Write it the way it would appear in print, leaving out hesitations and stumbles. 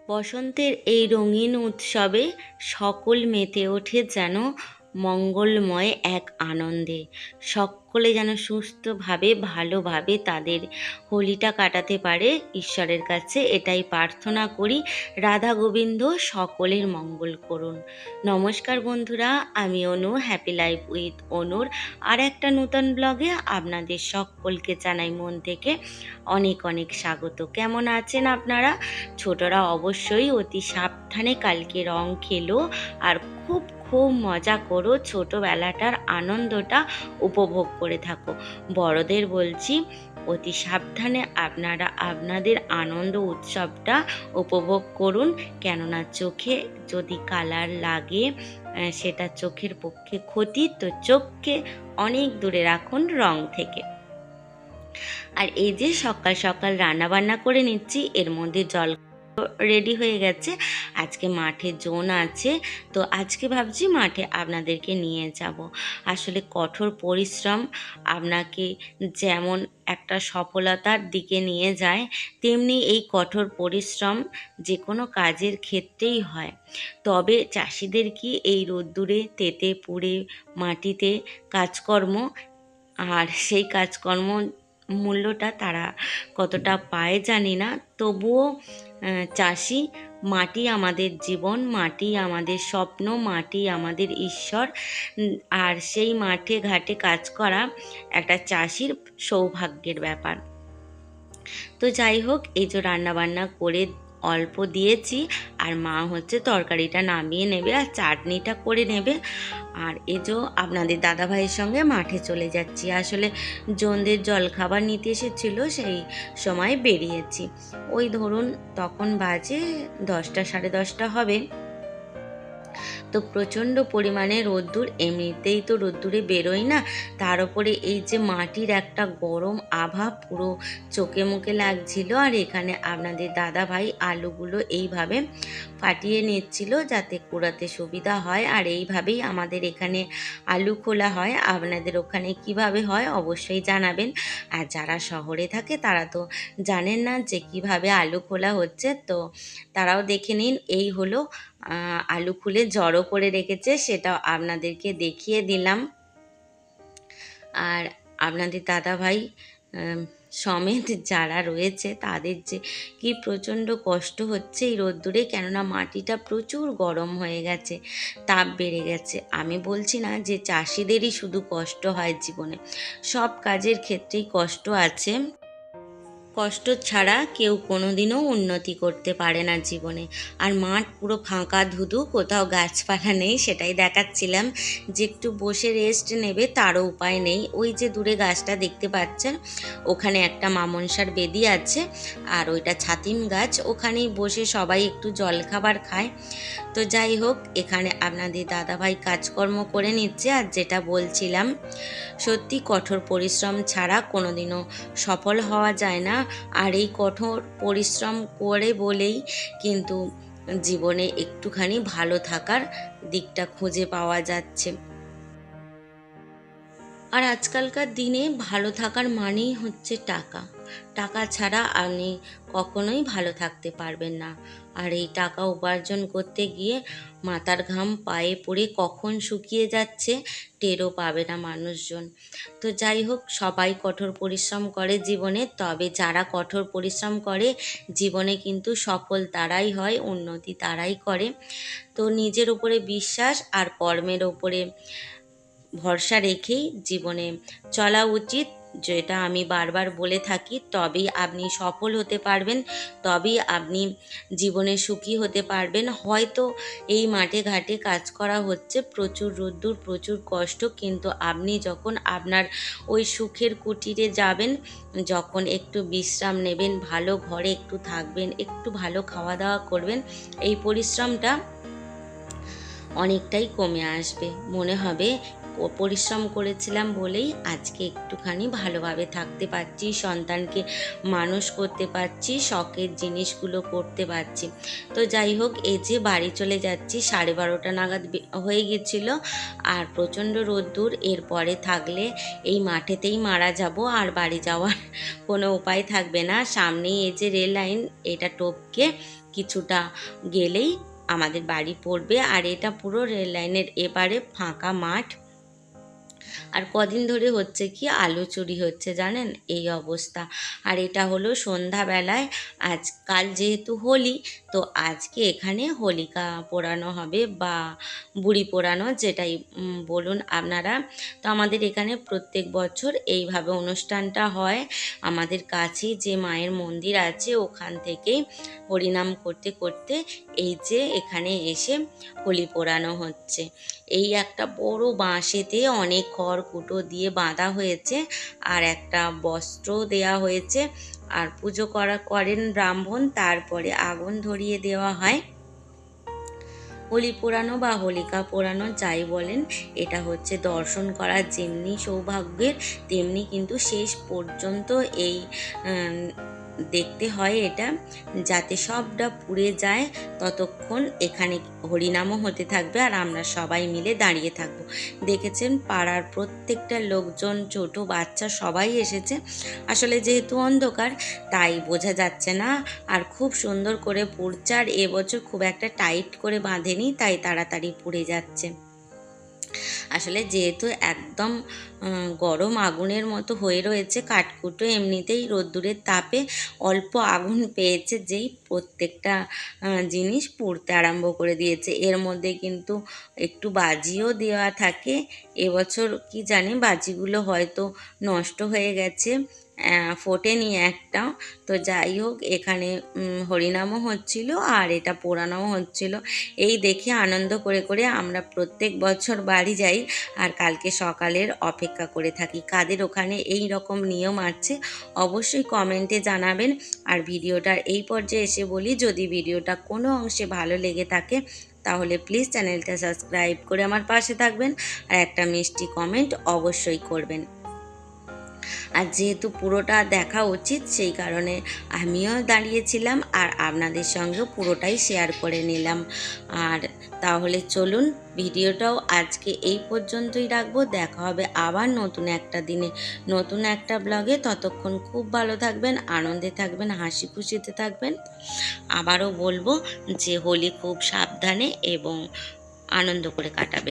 বসন্তের এই রঙিন উৎসবে সকল মেতে ওঠে যেন মঙ্গলময় এক আনন্দে। সকলে যেন সুস্থভাবে ভালোভাবে তাদের হোলিটা কাটাতে পারে, ঈশ্বরের কাছে এটাই প্রার্থনা করি। রাধা গোবিন্দ সকলের মঙ্গল করুন। নমস্কার বন্ধুরা, আমি অনু, হ্যাপি লাইফ উইথ অনুর আর একটা নতুন ব্লগে আপনাদের সকলকে জানাই মন থেকে অনেক অনেক স্বাগত। কেমন আছেন আপনারা? ছোটরা অবশ্যই অতি সাবধানে কালকে রং খেলো আর খুব খুব মজা করো, ছোটোবেলাটার আনন্দটা উপভোগ করে থাকো। বড়দের বলছি অতি সাবধানে আপনারা আপনাদের আনন্দ উৎসবটা উপভোগ করুন, কেননা চোখে যদি কালার লাগে সেটা চোখের পক্ষে ক্ষতি, তো চোখকে অনেক দূরে রাখুন রং থেকে। আর এই যে সকাল সকাল রান্না বান্না করে নিচ্ছি, এর মধ্যে জল রেডি হয়ে গেছে। আজকে মাঠে জোন আছে, তো আজকে ভাবছি মাঠে আপনাদেরকে নিয়ে যাব। আসলে কঠোর পরিশ্রম আপনাকে যেমন একটা সফলতার দিকে নিয়ে যায়, তেমনি এই কঠোর পরিশ্রম যে কোনো কাজের ক্ষেত্রেই হয়। তবে চাষিদের কি এই রোদ্দুরে তেতে পুড়ে মাটিতে কাজকর্ম, আর সেই কাজকর্ম মূল্যটা তারা কতটা পায় জানি না, তবুও চাষি, মাটি আমাদের জীবন, মাটি আমাদের স্বপ্ন, মাটি আমাদের ঈশ্বর। আর সেই মাঠে ঘাটে কাজ করা একটা চাষির সৌভাগ্যের ব্যাপার। তো যাই হোক, এই যে রান্নাবান্না করে অল্প দিয়েছি, আর মা হচ্ছে তরকারিটা নামিয়ে নেবে আর চাটনিটা করে নেবে। আর এজো আপনাদের দাদাভাইয়ের সঙ্গে মাঠে চলে যাচ্ছি। আসলে জনদের জলখাবার নিতে এসেছিল, সেই সময় বেরিয়েছি। ওই ধরুন তখন বাজে 10টা, 10:30 হবে। তো প্রচণ্ড পরিমাণে রোদ্দুর, এমনিতেই তো রোদ্দুরে বেরোই না, তার উপরে এই যে মাটির একটা গরম আভা পুরো চোখে মুখে লাগছিল। আর এখানে আপনাদের দাদা ভাই আলুগুলো এইভাবে ফাটিয়ে নিচ্ছিল যাতে কুড়াতে সুবিধা হয়। আর এইভাবেই আমাদের এখানে আলু খোলা হয়, আপনাদের ওখানে কিভাবে হয় অবশ্যই জানাবেন। আর যারা শহরে থাকে তারা তো জানেন না যে কিভাবে আলু খোলা হচ্ছে, তো তারাও দেখে নিন। এই হলো আলু খুলে জড়ো করে রেখেছে, সেটাও আপনাদেরকে দেখিয়ে দিলাম। আর আপনাদের দাদাভাই সমেত যারা রয়েছে তাদের যে কি প্রচণ্ড কষ্ট হচ্ছে এই রোদ্দুরে, কেননা মাটিটা প্রচুর গরম হয়ে গেছে, তাপ বেড়ে গেছে। আমি বলছি না যে চাষিদেরই শুধু কষ্ট হয় জীবনে, সব কাজের ক্ষেত্রেই কষ্ট আছে। কষ্ট ছাড়া কেউ কোনোদিনও উন্নতি করতে পারে না জীবনে। আর মাঠ পুরো ফাঁকা ধুধু, কোথাও গাছপালা নেই, সেটাই দেখাচ্ছিলাম যে একটু বসে রেস্ট নেবে তারও উপায় নেই। ওই যে দূরে গাছটা দেখতে পাচ্ছেন, ওখানে একটা মামনসার বেদি আছে, আর ওইটা ছাতিম গাছ, ওখানেই বসে সবাই একটু জলখাবার খায়। তো যাই হোক, এখানে আপনাদের দাদাভাই কাজকর্ম করে নিচ্ছে। আর যেটা বলছিলাম, সত্যি কঠোর পরিশ্রম ছাড়া কোনোদিনও সফল হওয়া যায় না। আর এই কঠোর পরিশ্রম করে বলেই কিন্তু জীবনে একটুখানি ভালো থাকার দিকটা খুঁজে পাওয়া যাচ্ছে। আর আজকালকার দিনে ভালো থাকার মানেই হচ্ছে টাকা। টাকা ছাড়া আপনি কখনোই ভালো থাকতে পারবেন না। আর এই টাকা উপার্জন করতে গিয়ে মাথার ঘাম পায়ে পড়ে কখন শুকিয়ে যাচ্ছে টেরও পাবে না মানুষজন। তো যাই হোক, সবাই কঠোর পরিশ্রম করে জীবনে, তবে যারা কঠোর পরিশ্রম করে জীবনে কিন্তু সফল তারাই হয়, উন্নতি তারাই করে। তো নিজের উপরে বিশ্বাস আর কর্মের উপরে ভরসা রেখেই জীবনে চলা উচিত, যেটা আমি বারবার বলে থাকি। তবেই আপনি সফল হতে পারবেন, তবেই আপনি জীবনে সুখী হতে পারবেন। হয়তো এই মাঠে ঘাটে কাজ করা হচ্ছে, প্রচুর রোদ্দুর, প্রচুর কষ্ট, কিন্তু আপনি যখন আপনার ওই সুখের কুটিরে যাবেন, যখন একটু বিশ্রাম নেবেন, ভালো ঘরে একটু থাকবেন, একটু ভালো খাওয়া দাওয়া করবেন, এই পরিশ্রমটা অনেকটাই কমে আসবে। মনে হবে পরিশ্রম করেছিলাম বলেই আজকে একটুখানি ভালোভাবে থাকতে পারছি, সন্তানকে মানুষ করতে পারছি, শখের জিনিসগুলো করতে পারছি। তো যাই হোক, এই যে বাড়ি চলে যাচ্ছি, 12:30 নাগাদ হয়ে গেছিল, আর প্রচণ্ড রোদ্দুর। এরপরে থাকলে এই মাঠেতেই মারা যাব, আর বাড়ি যাওয়ার কোনো উপায় থাকবে না। সামনেই এই যে রেল লাইন, এটা টপকে কিছুটা গেলেই আমাদের বাড়ি পড়বে। আর এটা পুরো রেল লাইনের এপারে ফাঁকা মাঠ। আর কদিন ধরে হচ্ছে কি, আলু চুরি হচ্ছে জানেন, এই অবস্থা। আর এটা হলো সন্ধ্যাবেলায়। আজকাল যেহেতু হোলি, তো আজকে এখানে হোলিকা পোড়ানো হবে, বা বুড়ি পোড়ানো, যেটাই বলুন আপনারা। তো আমাদের এখানে প্রত্যেক বছর এইভাবে অনুষ্ঠানটা হয়। আমাদের কাছেই যে মায়ের মন্দির আছে, ওখান থেকেই হরিনাম করতে করতে এই যে এখানে এসে হোলি পোড়ানো হচ্ছে। এই একটা বড় বাঁশেতে অনেক খড়কুটো দিয়ে বাঁধা হয়েছে, আর একটা বস্ত্র দেয়া হয়েছে, আর পুজো করেন ব্রাহ্মণ, তারপরে আগুন ধরিয়ে দেওয়া হয়। হোলি পোড়ানো বা হোলিকা পোড়ানো যাই বলেন, এটা হচ্ছে দর্শন করার যেমনি সৌভাগ্যের, তেমনি কিন্তু শেষ পর্যন্ত এই দেখতে হয় এটা, যাতে সবটা পুড়ে যায় ততক্ষণ এখানে হরিনামও হতে থাকবে, আর আমরা সবাই মিলে দাঁড়িয়ে থাকব। দেখেছেন, পাড়ার প্রত্যেকটা লোকজন, ছোট বাচ্চা সবাই এসেছে। আসলে যেহেতু অন্ধকার, তাই বোঝা যাচ্ছে না, আর খুব সুন্দর করে পুড়ছে। আর এবছর খুব একটা টাইট করে বাঁধেনি, তাই তাড়াতাড়ি পুড়ে যাচ্ছে। আসলে যেহেতু একদম গরম আগুনের মতো হয়ে রয়েছে, কাঠকুটো এমনিতেই রোদ্দুরের তাপে অল্প আগুন পেয়েছে, যেই প্রত্যেকটা জিনিস পুড়তে আরম্ভ করে দিয়েছে। এর মধ্যে কিন্তু একটু বাজিও দেওয়া থাকে। এবছর কি জানি, বাজিগুলো হয়তো নষ্ট হয়ে গেছে, ফোটেনি একটাও। তো যাই হোক, এখানে হরিনামও হচ্ছিল, আর এটা পোড়ানোও হচ্ছিল। এই দেখে আনন্দ করে করে আমরা প্রত্যেক বছর বাড়ি যাই, আর কালকে সকালের অপেক্ষা করে থাকি। কাদের ওখানে এই রকম নিয়ম আছে অবশ্যই কমেন্টে জানাবেন। আর ভিডিওটার এই পর্যায়ে এসে বলি, যদি ভিডিওটা কোনো অংশে ভালো লেগে থাকে তাহলে প্লিজ চ্যানেলটা সাবস্ক্রাইব করে আমার পাশে থাকবেন, আর একটা মিষ্টি কমেন্ট অবশ্যই করবেন। আর যেহেতু পুরোটা দেখা উচিত, সেই কারণে আমিও দাঁড়িয়েছিলাম, আর আপনাদের সঙ্গেও পুরোটাই শেয়ার করে নিলাম। আর তাহলে চলুন, ভিডিওটাও আজকে এই পর্যন্তই রাখবো। দেখা হবে আবার নতুন একটা দিনে, নতুন একটা ব্লগে। ততক্ষণ খুব ভালো থাকবেন, আনন্দে থাকবেন, হাসি খুশিতে থাকবেন। আবারও বলবো যে হোলি খুব সাবধানে এবং আনন্দ করে কাটাবেন।